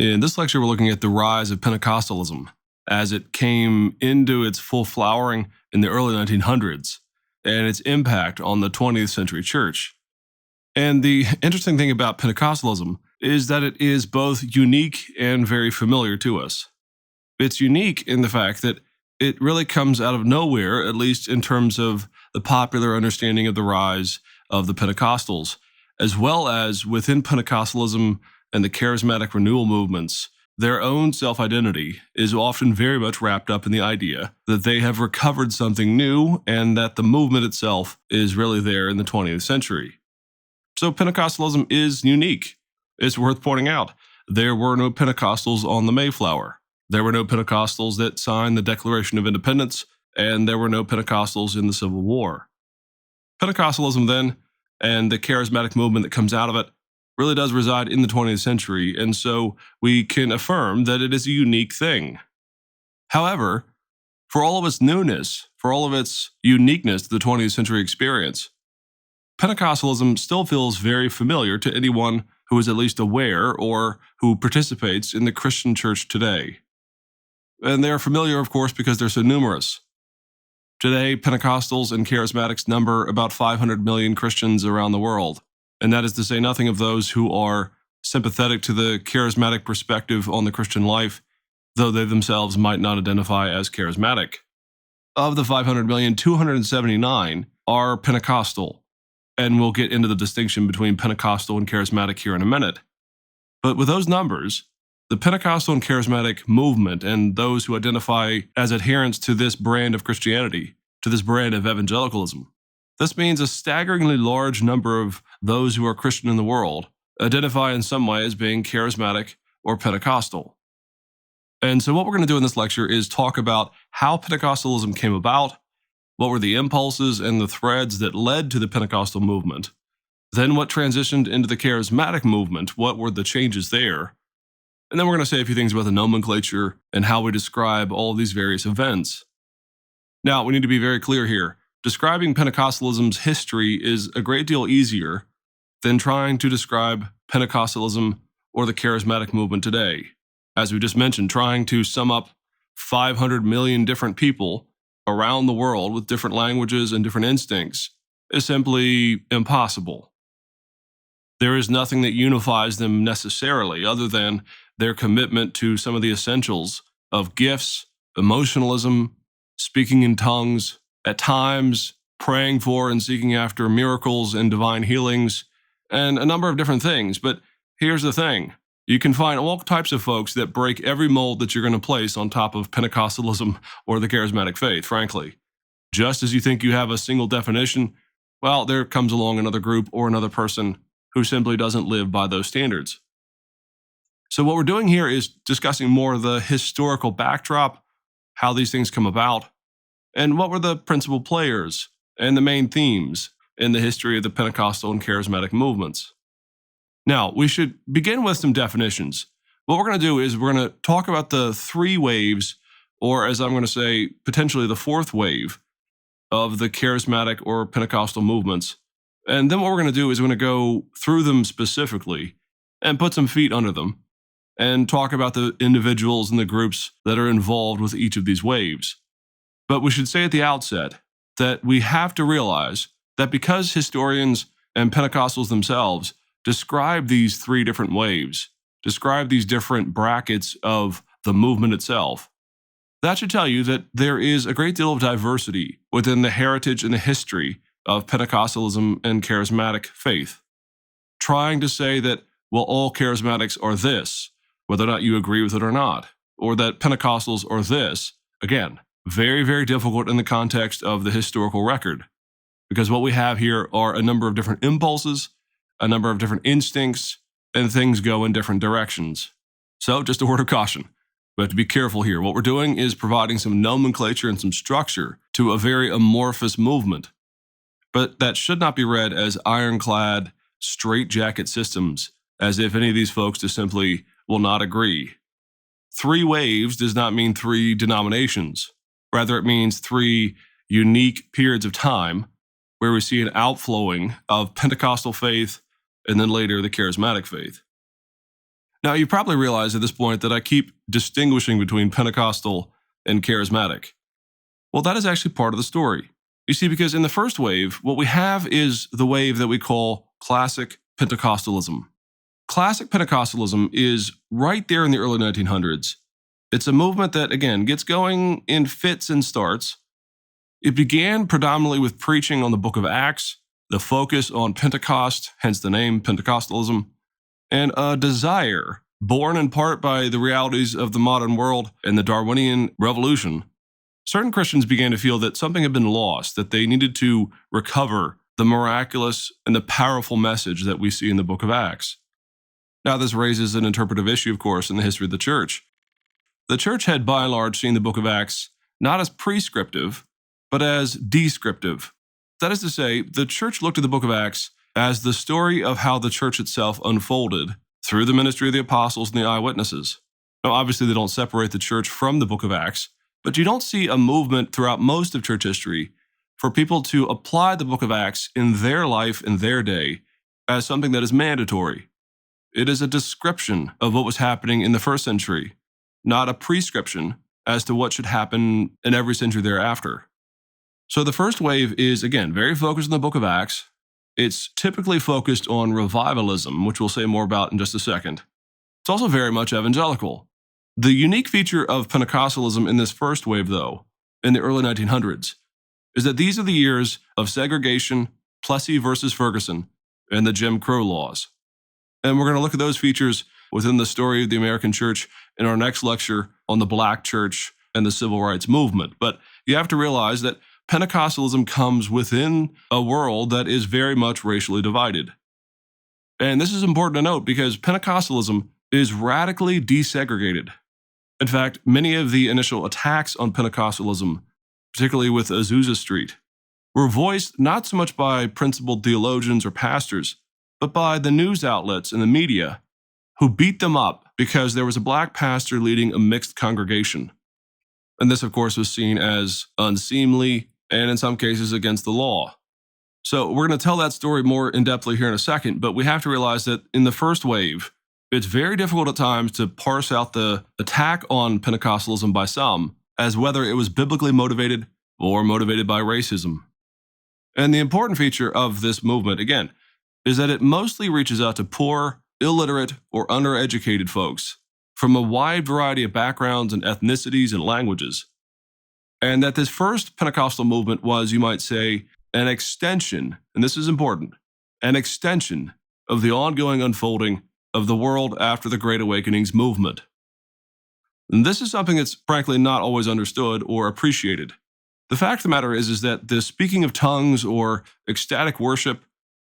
In this lecture, we're looking at the rise of Pentecostalism as it came into its full flowering in the early 1900s and its impact on the 20th century church. And the interesting thing about Pentecostalism is that it is both unique and very familiar to us. It's unique in the fact that it really comes out of nowhere, at least in terms of the popular understanding of the rise of the Pentecostals, as well as within Pentecostalism and the Charismatic renewal movements, their own self-identity is often very much wrapped up in the idea that they have recovered something new and that the movement itself is really there in the 20th century. So Pentecostalism is unique. It's worth pointing out. There were no Pentecostals on the Mayflower. There were no Pentecostals that signed the Declaration of Independence, and there were no Pentecostals in the Civil War. Pentecostalism then, and the charismatic movement that comes out of it, really does reside in the 20th century, and so we can affirm that it is a unique thing. However, for all of its newness, for all of its uniqueness to the 20th century experience, Pentecostalism still feels very familiar to anyone who is at least aware or who participates in the Christian church today. And they are familiar, of course, because they're so numerous. Today, Pentecostals and Charismatics number about 500 million Christians around the world. And that is to say nothing of those who are sympathetic to the charismatic perspective on the Christian life, though they themselves might not identify as charismatic. Of the 500 million, 279 are Pentecostal, and we'll get into the distinction between Pentecostal and charismatic here in a minute. But with those numbers, the Pentecostal and charismatic movement and those who identify as adherents to this brand of Christianity, to this brand of evangelicalism, this means a staggeringly large number of those who are Christian in the world identify in some way as being charismatic or Pentecostal. And so what we're going to do in this lecture is talk about how Pentecostalism came about, what were the impulses and the threads that led to the Pentecostal movement, then what transitioned into the charismatic movement, what were the changes there, and then we're going to say a few things about the nomenclature and how we describe all of these various events. Now, we need to be very clear here. Describing Pentecostalism's history is a great deal easier than trying to describe Pentecostalism or the charismatic movement today. As we just mentioned, trying to sum up 500 million different people around the world with different languages and different instincts is simply impossible. There is nothing that unifies them necessarily other than their commitment to some of the essentials of gifts, emotionalism, speaking in tongues, at times praying for and seeking after miracles and divine healings, and a number of different things. But here's the thing. You can find all types of folks that break every mold that you're going to place on top of Pentecostalism or the charismatic faith, frankly. Just as you think you have a single definition, well, there comes along another group or another person who simply doesn't live by those standards. So what we're doing here is discussing more of the historical backdrop, how these things come about, and what were the principal players and the main themes in the history of the Pentecostal and charismatic movements. Now, we should begin with some definitions. What we're going to do is we're going to talk about the three waves, or as I'm going to say, potentially the fourth wave of the charismatic or Pentecostal movements. And then what we're going to do is we're going to go through them specifically and put some feet under them and talk about the individuals and the groups that are involved with each of these waves. But we should say at the outset that we have to realize that because historians and Pentecostals themselves describe these three different waves, describe these different brackets of the movement itself, that should tell you that there is a great deal of diversity within the heritage and the history of Pentecostalism and charismatic faith. Trying to say that, well, all charismatics are this, whether or not you agree with it or not, or that Pentecostals are this, again, very, very difficult in the context of the historical record, because what we have here are a number of different impulses, a number of different instincts, and things go in different directions. So just a word of caution. We have to be careful here. What we're doing is providing some nomenclature and some structure to a very amorphous movement. But that should not be read as ironclad, straitjacket systems, as if any of these folks just simply will not agree. Three waves does not mean three denominations. Rather, it means three unique periods of time where we see an outflowing of Pentecostal faith and then later the charismatic faith. Now, you probably realize at this point that I keep distinguishing between Pentecostal and Charismatic. Well, that is actually part of the story. You see, because in the first wave, what we have is the wave that we call classic Pentecostalism. Classic Pentecostalism is right there in the early 1900s. It's a movement that, again, gets going in fits and starts. It began predominantly with preaching on the book of Acts, the focus on Pentecost, hence the name Pentecostalism, and a desire, born in part by the realities of the modern world and the Darwinian revolution. Certain Christians began to feel that something had been lost, that they needed to recover the miraculous and the powerful message that we see in the book of Acts. Now, this raises an interpretive issue, of course, in the history of the church. The church had, by and large, seen the book of Acts not as prescriptive, but as descriptive. That is to say, the church looked at the book of Acts as the story of how the church itself unfolded through the ministry of the apostles and the eyewitnesses. Now, obviously, they don't separate the church from the book of Acts, but you don't see a movement throughout most of church history for people to apply the book of Acts in their life, in their day, as something that is mandatory. It is a description of what was happening in the first century, not a prescription as to what should happen in every century thereafter. So the first wave is, again, very focused on the book of Acts. It's typically focused on revivalism, which we'll say more about in just a second. It's also very much evangelical. The unique feature of Pentecostalism in this first wave, though, in the early 1900s, is that these are the years of segregation, Plessy versus Ferguson, and the Jim Crow laws. And we're going to look at those features within the story of the American church in our next lecture on the Black church and the civil rights movement. But you have to realize that Pentecostalism comes within a world that is very much racially divided. And this is important to note because Pentecostalism is radically desegregated. In fact, many of the initial attacks on Pentecostalism, particularly with Azusa Street, were voiced not so much by principled theologians or pastors, but by the news outlets and the media who beat them up because there was a black pastor leading a mixed congregation. And this, of course, was seen as unseemly and in some cases against the law. So we're going to tell that story more in-depthly here in a second, but we have to realize that in the first wave, it's very difficult at times to parse out the attack on Pentecostalism by some as whether it was biblically motivated or motivated by racism. And the important feature of this movement, again, is that it mostly reaches out to poor, illiterate, or undereducated folks from a wide variety of backgrounds and ethnicities and languages. And that this first Pentecostal movement was, you might say, an extension, and this is important, an extension of the ongoing unfolding of the world after the Great Awakening's movement. And this is something that's frankly not always understood or appreciated. The fact of the matter is that the speaking of tongues or ecstatic worship,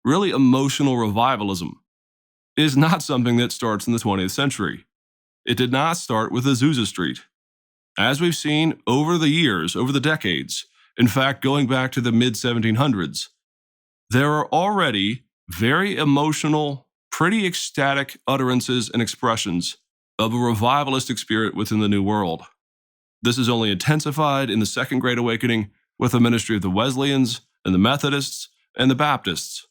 really emotional revivalism, is not something that starts in the 20th century. It did not start with Azusa Street. As we've seen over the years, over the decades, in fact, going back to the mid-1700s, there are already very emotional, pretty ecstatic utterances and expressions of a revivalistic spirit within the New World. This is only intensified in the Second Great Awakening with the ministry of the Wesleyans and the Methodists and the Baptists.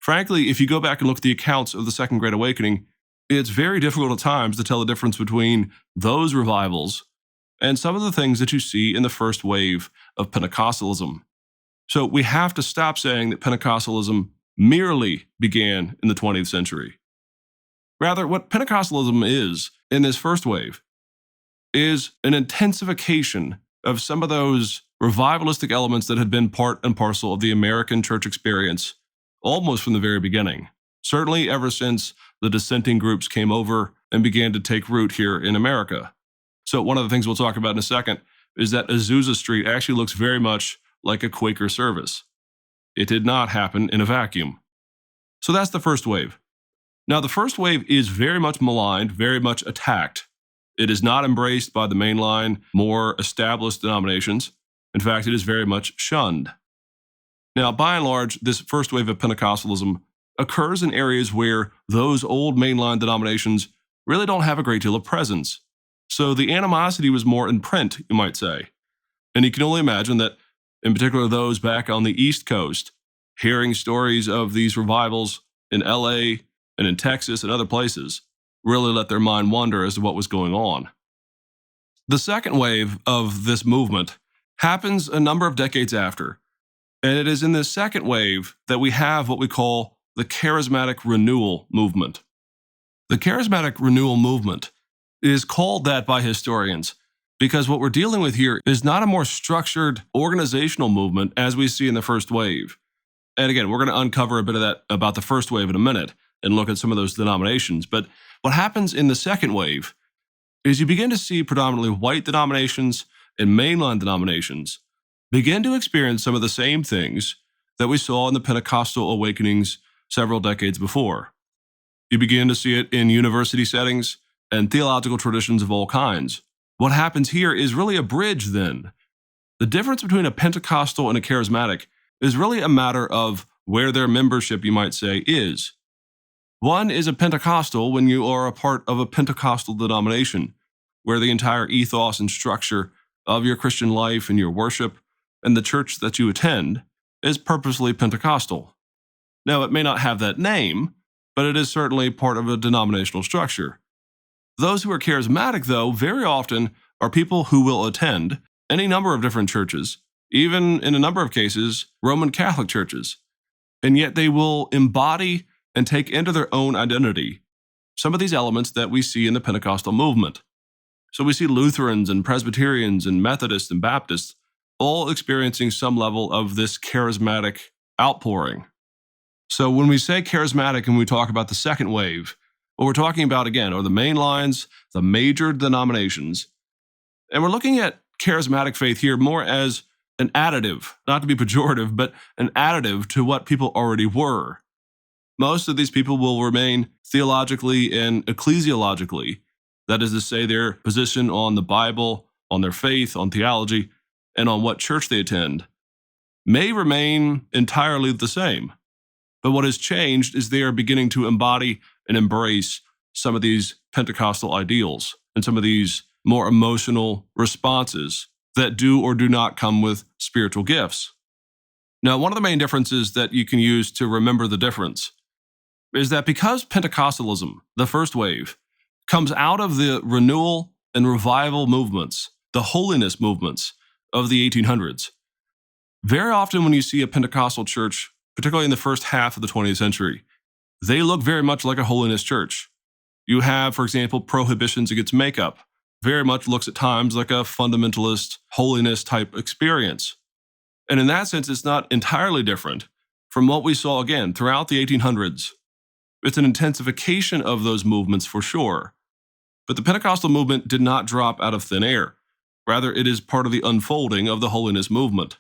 Frankly, if you go back and look at the accounts of the Second Great Awakening, it's very difficult at times to tell the difference between those revivals and some of the things that you see in the first wave of Pentecostalism. So we have to stop saying that Pentecostalism merely began in the 20th century. Rather, what Pentecostalism is in this first wave is an intensification of some of those revivalistic elements that had been part and parcel of the American church experience almost from the very beginning. Certainly ever since the dissenting groups came over and began to take root here in America. So one of the things we'll talk about in a second is that Azusa Street actually looks very much like a Quaker service. It did not happen in a vacuum. So that's the first wave. Now, the first wave is very much maligned, very much attacked. It is not embraced by the mainline, more established denominations. In fact, it is very much shunned. Now, by and large, this first wave of Pentecostalism occurs in areas where those old mainline denominations really don't have a great deal of presence. So the animosity was more in print, you might say. And you can only imagine that, in particular those back on the East Coast, hearing stories of these revivals in LA and in Texas and other places, really let their mind wander as to what was going on. The second wave of this movement happens a number of decades after, and it is in this second wave that we have what we call the Charismatic Renewal movement. The Charismatic Renewal movement is called that by historians because what we're dealing with here is not a more structured organizational movement as we see in the first wave. And again, we're going to uncover a bit of that about the first wave in a minute and look at some of those denominations. But what happens in the second wave is you begin to see predominantly white denominations and mainline denominations begin to experience some of the same things that we saw in the Pentecostal awakenings several decades before. You begin to see it in university settings and theological traditions of all kinds. What happens here is really a bridge then. The difference between a Pentecostal and a charismatic is really a matter of where their membership, you might say, is. One is a Pentecostal when you are a part of a Pentecostal denomination, where the entire ethos and structure of your Christian life and your worship and the church that you attend is purposely Pentecostal. Now, it may not have that name, but it is certainly part of a denominational structure. Those who are charismatic, though, very often are people who will attend any number of different churches, even in a number of cases, Roman Catholic churches, and yet they will embody and take into their own identity some of these elements that we see in the Pentecostal movement. So we see Lutherans and Presbyterians and Methodists and Baptists all experiencing some level of this charismatic outpouring. So when we say charismatic and we talk about the second wave, what we're talking about, again, are the main lines, the major denominations. And we're looking at charismatic faith here more as an additive, not to be pejorative, but an additive to what people already were. Most of these people will remain theologically and ecclesiologically, that is to say, their position on the Bible, on their faith, on theology, and on what church they attend, may remain entirely the same. But what has changed is they are beginning to embody and embrace some of these Pentecostal ideals and some of these more emotional responses that do or do not come with spiritual gifts. Now, one of the main differences that you can use to remember the difference is that because Pentecostalism, the first wave, comes out of the renewal and revival movements, the holiness movements of the 1800s, very often when you see a Pentecostal church, particularly in the first half of the 20th century, they look very much like a holiness church. You have, for example, prohibitions against makeup. Very much looks at times like a fundamentalist holiness type experience. And in that sense, it's not entirely different from what we saw again throughout the 1800s. It's an intensification of those movements for sure. But the Pentecostal movement did not drop out of thin air. Rather, it is part of the unfolding of the holiness movement.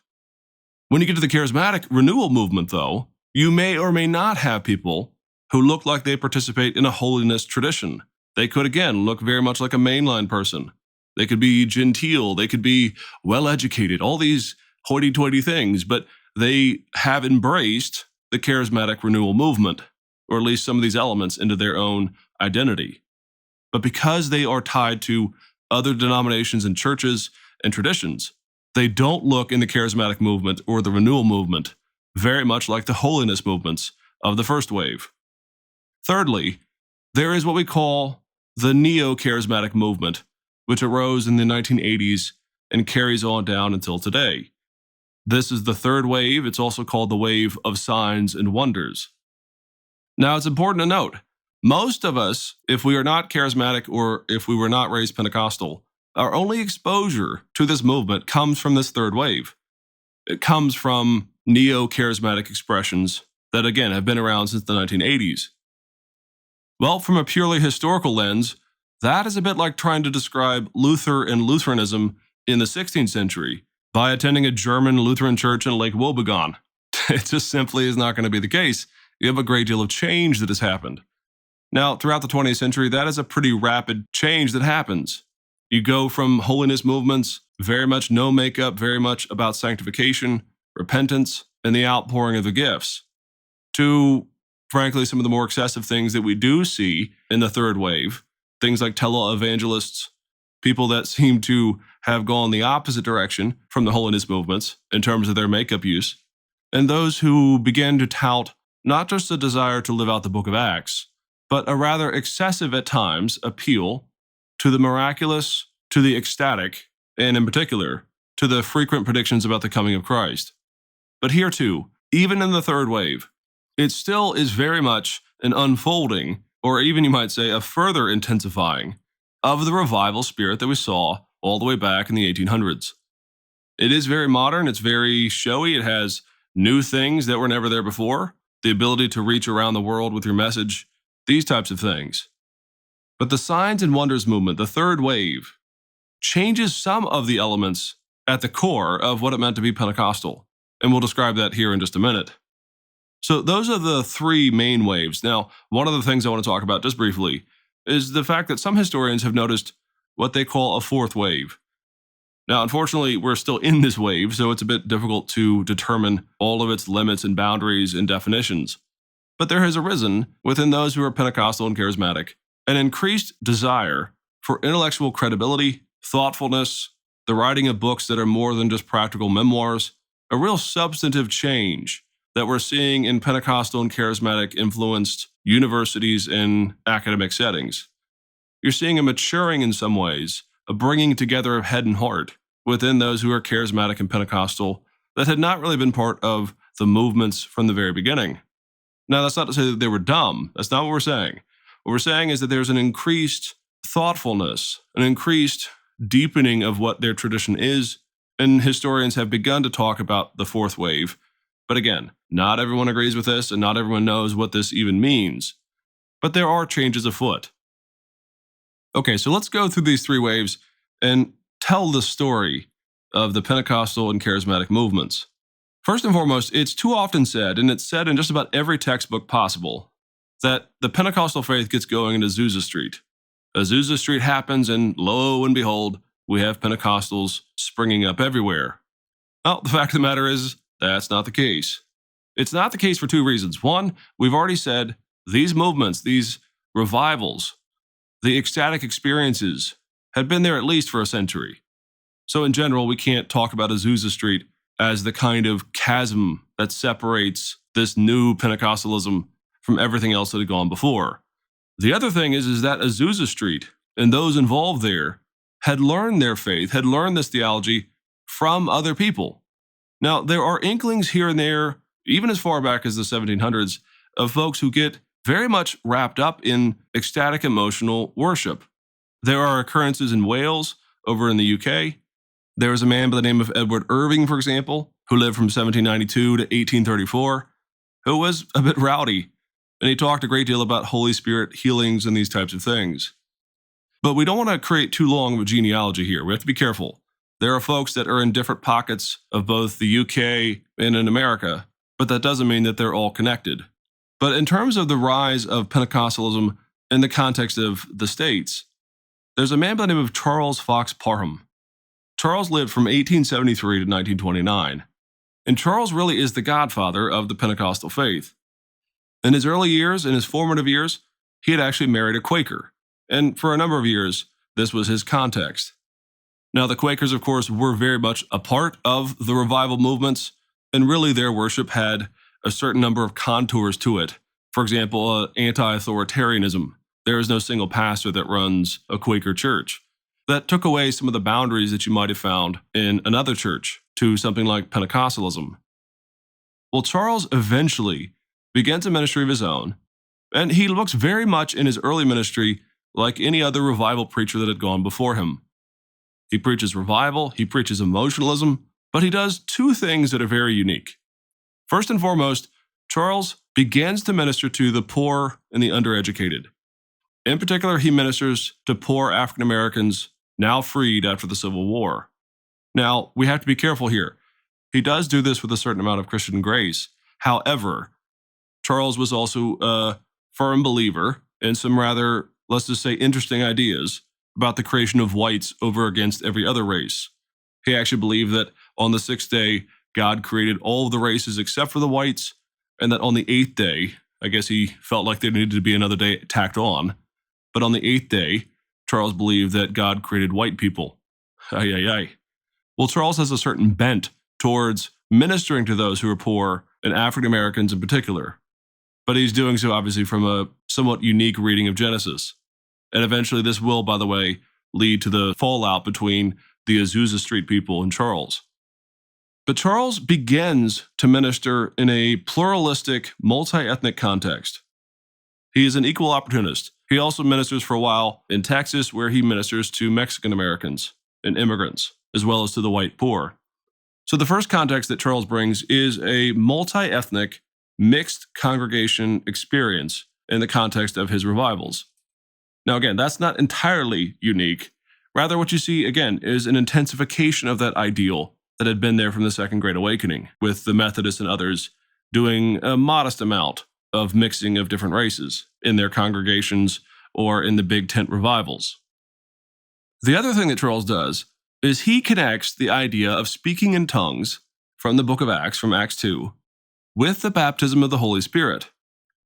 When you get to the charismatic renewal movement, though, you may or may not have people who look like they participate in a holiness tradition. They could, again, look very much like a mainline person. They could be genteel. They could be well-educated, all these hoity-toity things, but they have embraced the charismatic renewal movement, or at least some of these elements into their own identity. But because they are tied to other denominations and churches and traditions, they don't look in the charismatic movement or the renewal movement very much like the holiness movements of the first wave. Thirdly, there is what we call the neo-charismatic movement, which arose in the 1980s and carries on down until today. This is the third wave. It's also called the wave of signs and wonders. Now, it's important to note, most of us, if we are not charismatic or if we were not raised Pentecostal, our only exposure to this movement comes from this third wave. It comes from neo-charismatic expressions that, again, have been around since the 1980s. Well, from a purely historical lens, that is a bit like trying to describe Luther and Lutheranism in the 16th century by attending a German Lutheran church in Lake Wobegon. It just simply is not going to be the case. You have a great deal of change that has happened. Now, throughout the 20th century, that is a pretty rapid change that happens. You go from holiness movements, very much no makeup, very much about sanctification, repentance, and the outpouring of the gifts, to, frankly, some of the more excessive things that we do see in the third wave, things like televangelists, people that seem to have gone the opposite direction from the holiness movements in terms of their makeup use, and those who began to tout not just a desire to live out the book of Acts, but a rather excessive at times appeal to the miraculous, to the ecstatic, and in particular, to the frequent predictions about the coming of Christ. But here too, even in the third wave, it still is very much an unfolding, or even you might say a further intensifying, of the revival spirit that we saw all the way back in the 1800s. It is very modern, it's very showy, it has new things that were never there before, the ability to reach around the world with your message, these types of things. But the signs and wonders movement, the third wave, changes some of the elements at the core of what it meant to be Pentecostal. And we'll describe that here in just a minute. So those are the three main waves. Now, one of the things I want to talk about just briefly is the fact that some historians have noticed what they call a fourth wave. Now, unfortunately, we're still in this wave, so it's a bit difficult to determine all of its limits and boundaries and definitions. But there has arisen, within those who are Pentecostal and Charismatic, an increased desire for intellectual credibility, thoughtfulness, the writing of books that are more than just practical memoirs, a real substantive change that we're seeing in Pentecostal and Charismatic influenced universities and academic settings. You're seeing a maturing in some ways, a bringing together of head and heart within those who are Charismatic and Pentecostal that had not really been part of the movements from the very beginning. Now, that's not to say that they were dumb. That's not what we're saying. What we're saying is that there's an increased thoughtfulness, an increased deepening of what their tradition is, and historians have begun to talk about the fourth wave. But again, not everyone agrees with this, and not everyone knows what this even means. But there are changes afoot. Okay, so let's go through these three waves and tell the story of the Pentecostal and Charismatic movements. First and foremost, it's too often said, and it's said in just about every textbook possible, that the Pentecostal faith gets going in Azusa Street. Azusa Street happens, and lo and behold, we have Pentecostals springing up everywhere. Well, the fact of the matter is, that's not the case. It's not the case for two reasons. One, we've already said these movements, these revivals, the ecstatic experiences had been there at least for a century. So in general, we can't talk about Azusa Street as the kind of chasm that separates this new Pentecostalism from everything else that had gone before. The other thing is that Azusa Street and those involved there had learned their faith, had learned this theology from other people. Now, there are inklings here and there, even as far back as the 1700s, of folks who get very much wrapped up in ecstatic emotional worship. There are occurrences in Wales, over in the UK. There was a man by the name of Edward Irving, for example, who lived from 1792 to 1834, who was a bit rowdy, and he talked a great deal about Holy Spirit healings and these types of things. But we don't want to create too long of a genealogy here. We have to be careful. There are folks that are in different pockets of both the UK and in America, but that doesn't mean that they're all connected. But in terms of the rise of Pentecostalism in the context of the States, there's a man by the name of Charles Fox Parham. Charles lived from 1873 to 1929, and Charles really is the godfather of the Pentecostal faith. In his early years, in his formative years, he had actually married a Quaker, and for a number of years, this was his context. Now, the Quakers, of course, were very much a part of the revival movements, and really their worship had a certain number of contours to it. For example, anti-authoritarianism. There is no single pastor that runs a Quaker church. That took away some of the boundaries that you might have found in another church to something like Pentecostalism. Well, Charles eventually begins a ministry of his own, and he looks very much in his early ministry like any other revival preacher that had gone before him. He preaches revival, he preaches emotionalism, but he does two things that are very unique. First and foremost, Charles begins to minister to the poor and the undereducated. In particular, he ministers to poor African Americans now freed after the Civil War. Now, we have to be careful here. He does do this with a certain amount of Christian grace. However, Charles was also a firm believer in some rather, let's just say, interesting ideas about the creation of whites over against every other race. He actually believed that on the sixth day, God created all of the races except for the whites, and that on the eighth day, I guess he felt like there needed to be another day tacked on, but on the eighth day, Charles believed that God created white people. Ay, ay, ay. Well, Charles has a certain bent towards ministering to those who are poor, and African Americans in particular. but he's doing so obviously from a somewhat unique reading of Genesis. And eventually this will, by the way, lead to the fallout between the Azusa Street people and Charles. But Charles begins to minister in a pluralistic, multi-ethnic context. He is an equal opportunist. He also ministers for a while in Texas, where he ministers to Mexican Americans and immigrants, as well as to the white poor. So the first context that Charles brings is a multi-ethnic, mixed congregation experience in the context of his revivals. Now again, that's not entirely unique. Rather, what you see, again, is an intensification of that ideal that had been there from the Second Great Awakening, with the Methodists and others doing a modest amount of mixing of different races in their congregations or in the big tent revivals. The other thing that Charles does is he connects the idea of speaking in tongues from the book of Acts, from Acts 2, with the baptism of the Holy Spirit.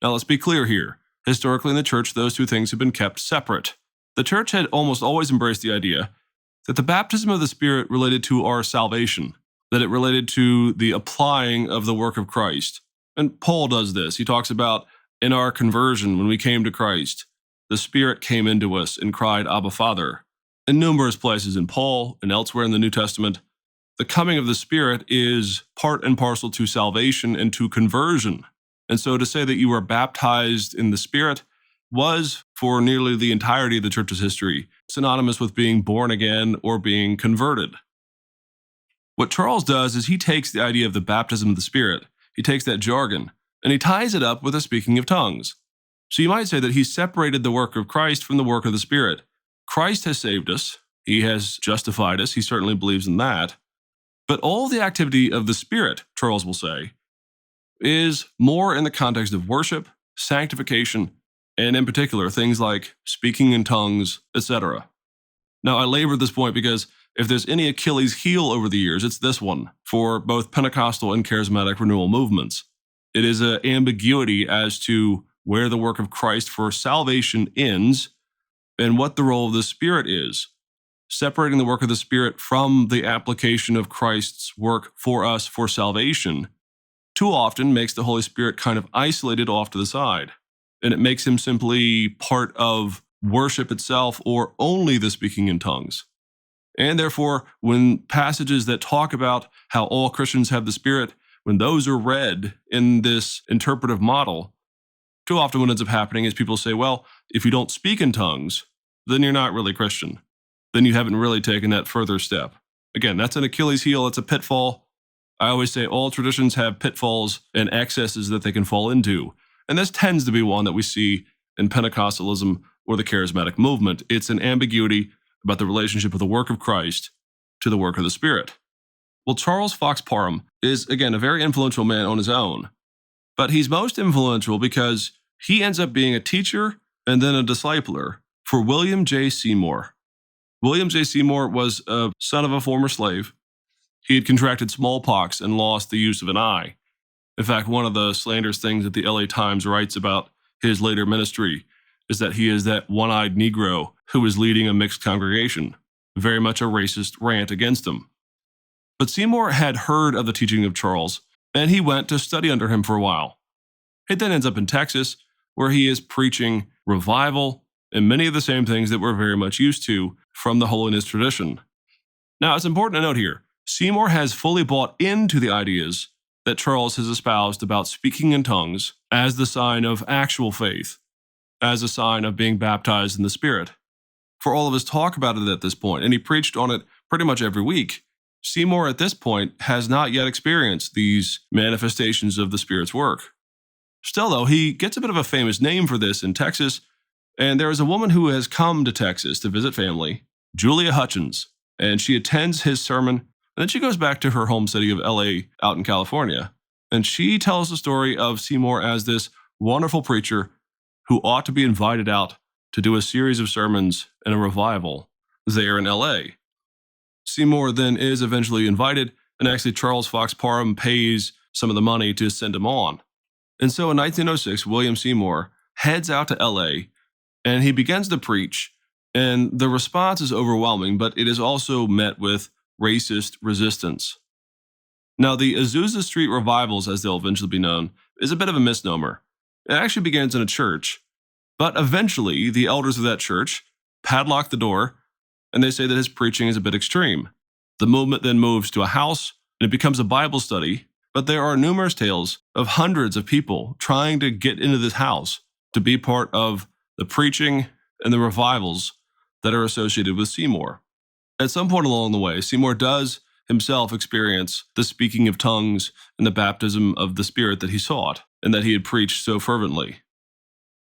Now let's be clear here. Historically in the church, those two things have been kept separate. The church had almost always embraced the idea that the baptism of the Spirit related to our salvation, that it related to the applying of the work of Christ. And Paul does this. He talks about in our conversion, when we came to Christ, the Spirit came into us and cried, Abba, Father. In numerous places in Paul and elsewhere in the New Testament, the coming of the Spirit is part and parcel to salvation and to conversion. And so to say that you were baptized in the Spirit was, for nearly the entirety of the church's history, synonymous with being born again or being converted. What Charles does is he takes the idea of the baptism of the Spirit, he takes that jargon, and he ties it up with the speaking of tongues. So you might say that he separated the work of Christ from the work of the Spirit. Christ has saved us. He has justified us. He certainly believes in that. But all the activity of the Spirit, Charles will say, is more in the context of worship, sanctification, and in particular, things like speaking in tongues, etc. Now, I labor this point because if there's any Achilles heel over the years, it's this one for both Pentecostal and Charismatic renewal movements. It is an ambiguity as to where the work of Christ for salvation ends and what the role of the Spirit is. Separating the work of the Spirit from the application of Christ's work for us for salvation too often makes the Holy Spirit kind of isolated off to the side. And it makes him simply part of worship itself or only the speaking in tongues. And therefore, when passages that talk about how all Christians have the Spirit, when those are read in this interpretive model, too often what ends up happening is people say, well, if you don't speak in tongues, then you're not really Christian. Then you haven't really taken that further step. Again, that's an Achilles heel, it's a pitfall. I always say all traditions have pitfalls and excesses that they can fall into. And this tends to be one that we see in Pentecostalism or the Charismatic movement. It's an ambiguity about the relationship of the work of Christ to the work of the Spirit. Well, Charles Fox Parham is, again, a very influential man on his own. But he's most influential because he ends up being a teacher and then a discipler for William J. Seymour. William J. Seymour was a son of a former slave. He had contracted smallpox and lost the use of an eye. In fact, one of the slanderous things that the LA Times writes about his later ministry is that he is that one-eyed Negro who is leading a mixed congregation, very much a racist rant against him. But Seymour had heard of the teaching of Charles, and he went to study under him for a while. He then ends up in Texas, where he is preaching revival and many of the same things that we're very much used to from the holiness tradition. Now, it's important to note here, Seymour has fully bought into the ideas that Charles has espoused about speaking in tongues as the sign of actual faith, as a sign of being baptized in the Spirit. For all of his talk about it at this point, and he preached on it pretty much every week, Seymour at this point has not yet experienced these manifestations of the Spirit's work. Still, though, he gets a bit of a famous name for this in Texas, and there is a woman who has come to Texas to visit family, Julia Hutchins, and she attends his sermon. And then she goes back to her home city of LA out in California. And she tells the story of Seymour as this wonderful preacher who ought to be invited out to do a series of sermons and a revival there in LA. Seymour then is eventually invited, and actually Charles Fox Parham pays some of the money to send him on. And so in 1906, William Seymour heads out to LA, and he begins to preach, and the response is overwhelming, but it is also met with racist resistance. Now, the Azusa Street revivals, as they'll eventually be known, is a bit of a misnomer. It actually begins in a church, but eventually the elders of that church padlock the door and they say that his preaching is a bit extreme. The movement then moves to a house and it becomes a Bible study, but there are numerous tales of hundreds of people trying to get into this house to be part of the preaching and the revivals that are associated with Seymour. At some point along the way, Seymour does himself experience the speaking of tongues and the baptism of the Spirit that he sought and that he had preached so fervently.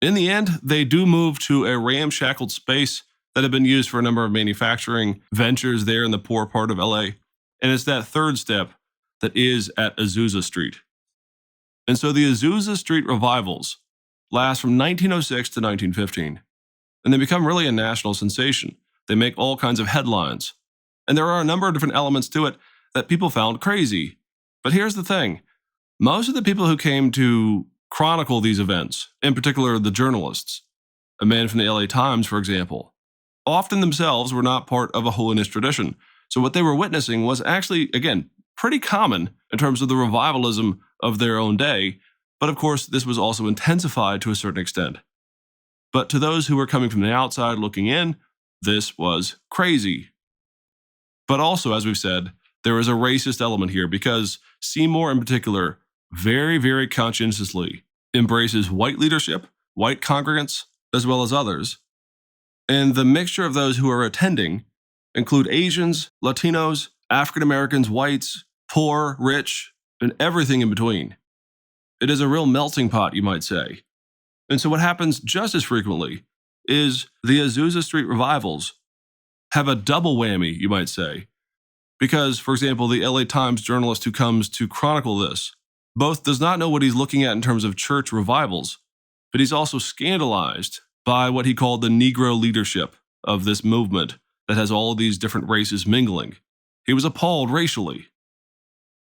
In the end, they do move to a ramshackled space that had been used for a number of manufacturing ventures there in the poor part of LA. And it's that third step that is at Azusa Street. And so the Azusa Street revivals last from 1906 to 1915. And they become really a national sensation. They make all kinds of headlines. And there are a number of different elements to it that people found crazy. But here's the thing. Most of the people who came to chronicle these events, in particular the journalists, a man from the LA Times, for example, often themselves were not part of a holiness tradition. So what they were witnessing was actually, again, pretty common in terms of the revivalism of their own day. But of course, this was also intensified to a certain extent. But to those who were coming from the outside looking in, this was crazy. But also, as we've said, there is a racist element here because Seymour in particular very, very conscientiously embraces white leadership, white congregants, as well as others. And the mixture of those who are attending include Asians, Latinos, African Americans, whites, poor, rich, and everything in between. It is a real melting pot, you might say. And so what happens just as frequently is the Azusa Street revivals have a double whammy, you might say. Because, for example, the LA Times journalist who comes to chronicle this both does not know what he's looking at in terms of church revivals, but he's also scandalized by what he called the Negro leadership of this movement that has all of these different races mingling. He was appalled racially.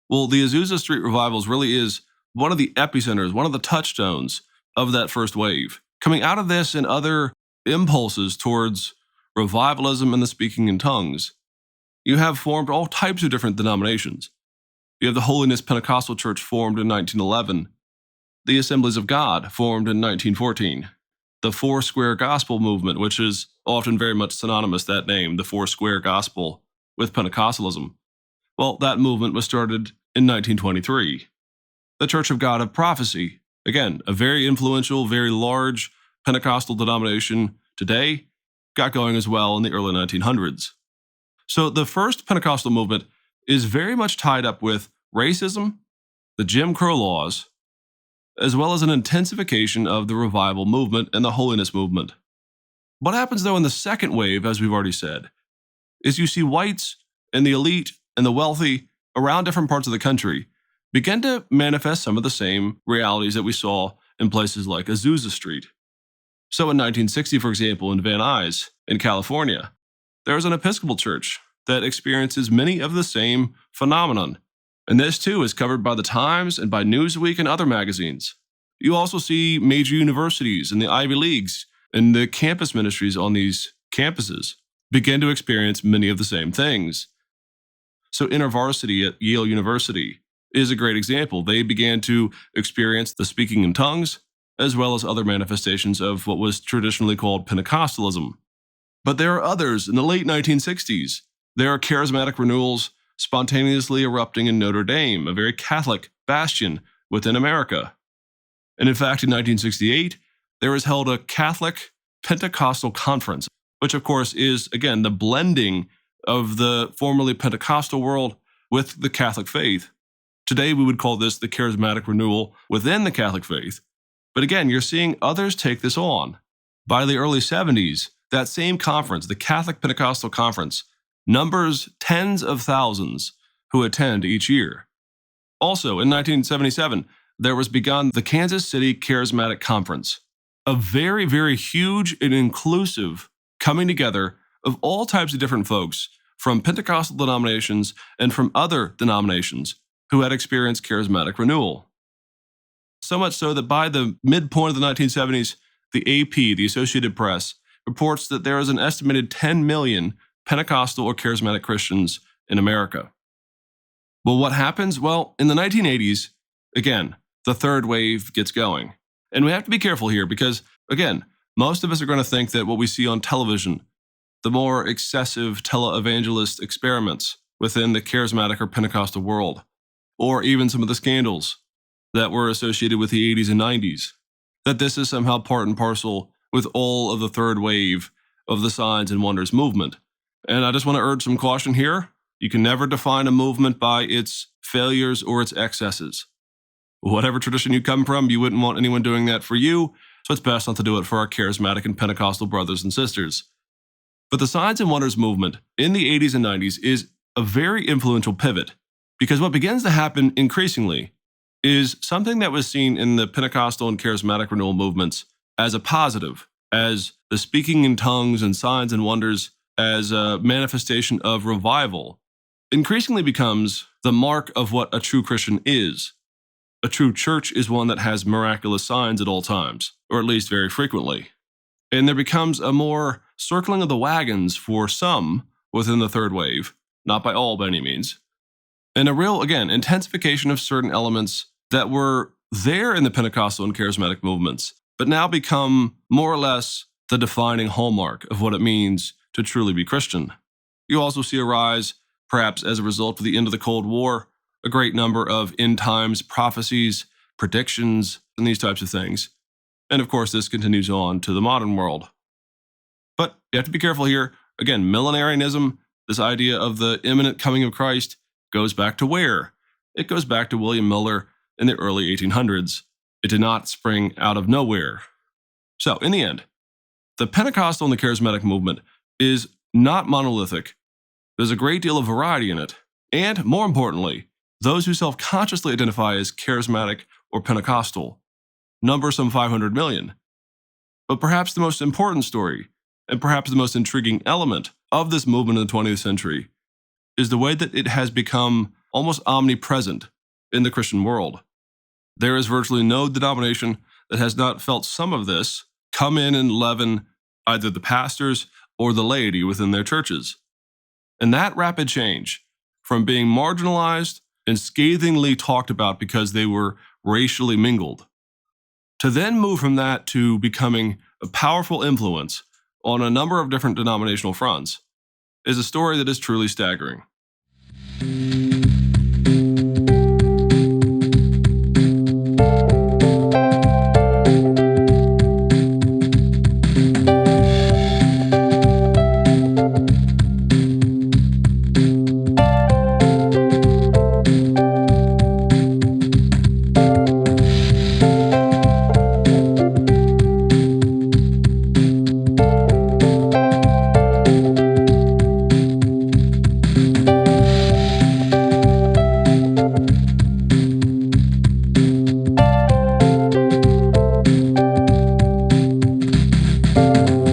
Well, the Azusa Street revivals really is one of the epicenters, one of the touchstones of that first wave. Coming out of this and other impulses towards revivalism and the speaking in tongues, you have formed all types of different denominations. You have the Holiness Pentecostal Church formed in 1911, the Assemblies of God formed in 1914, the Foursquare Gospel movement, which is often very much synonymous, that name, the Foursquare Gospel, with Pentecostalism. Well, that movement was started in 1923. The Church of God of Prophecy, again, a very influential, very large Pentecostal denomination today, got going as well in the early 1900s. So the first Pentecostal movement is very much tied up with racism, the Jim Crow laws, as well as an intensification of the revival movement and the holiness movement. What happens, though, in the second wave, as we've already said, is you see whites and the elite and the wealthy around different parts of the country begin to manifest some of the same realities that we saw in places like Azusa Street. So in 1960, for example, in Van Nuys, in California, there is an Episcopal church that experiences many of the same phenomenon. And this, too, is covered by the Times and by Newsweek and other magazines. You also see major universities and the Ivy Leagues and the campus ministries on these campuses begin to experience many of the same things. So InterVarsity at Yale University is a great example. They began to experience the speaking in tongues, as well as other manifestations of what was traditionally called Pentecostalism. But there are others in the late 1960s. There are charismatic renewals spontaneously erupting in Notre Dame, a very Catholic bastion within America. And in fact, in 1968, there was held a Catholic Pentecostal conference, which of course is, again, the blending of the formerly Pentecostal world with the Catholic faith. Today, we would call this the charismatic renewal within the Catholic faith. But again, you're seeing others take this on. By the early 70s, that same conference, the Catholic Pentecostal Conference, numbers tens of thousands who attend each year. Also, in 1977, there was begun the Kansas City Charismatic Conference, a very, very huge and inclusive coming together of all types of different folks from Pentecostal denominations and from other denominations who had experienced charismatic renewal. So much so that by the midpoint of the 1970s, the AP, the Associated Press, reports that there is an estimated 10 million Pentecostal or charismatic Christians in America. Well, what happens? Well, in the 1980s, again, the third wave gets going. And we have to be careful here because, again, most of us are going to think that what we see on television, the more excessive televangelist experiments within the charismatic or Pentecostal world, or even some of the scandals that were associated with the 80s and 90s, that this is somehow part and parcel with all of the third wave of the signs and wonders movement. And I just want to urge some caution here. You can never define a movement by its failures or its excesses. Whatever tradition you come from, you wouldn't want anyone doing that for you, so it's best not to do it for our charismatic and Pentecostal brothers and sisters. But the signs and wonders movement in the 80s and 90s is a very influential pivot, because what begins to happen increasingly is something that was seen in the Pentecostal and charismatic renewal movements as a positive, as the speaking in tongues and signs and wonders as a manifestation of revival, increasingly becomes the mark of what a true Christian is. A true church is one that has miraculous signs at all times, or at least very frequently. And there becomes a more circling of the wagons for some within the third wave, not by all by any means, and a real, again, intensification of certain elements that were there in the Pentecostal and charismatic movements, but now become more or less the defining hallmark of what it means to truly be Christian. You also see a rise, perhaps as a result of the end of the Cold War, a great number of end times prophecies, predictions, and these types of things. And of course, this continues on to the modern world. But you have to be careful here. Again, millenarianism, this idea of the imminent coming of Christ, goes back to where? It goes back to William Miller in the early 1800s. It did not spring out of nowhere. So, in the end, the Pentecostal and the charismatic movement is not monolithic. There's a great deal of variety in it. And, more importantly, those who self-consciously identify as charismatic or Pentecostal number some 500 million. But perhaps the most important story, and perhaps the most intriguing element of this movement in the 20th century, is the way that it has become almost omnipresent in the Christian world. There is virtually no denomination that has not felt some of this come in and leaven either the pastors or the laity within their churches. And that rapid change from being marginalized and scathingly talked about because they were racially mingled, to then move from that to becoming a powerful influence on a number of different denominational fronts, is a story that is truly staggering.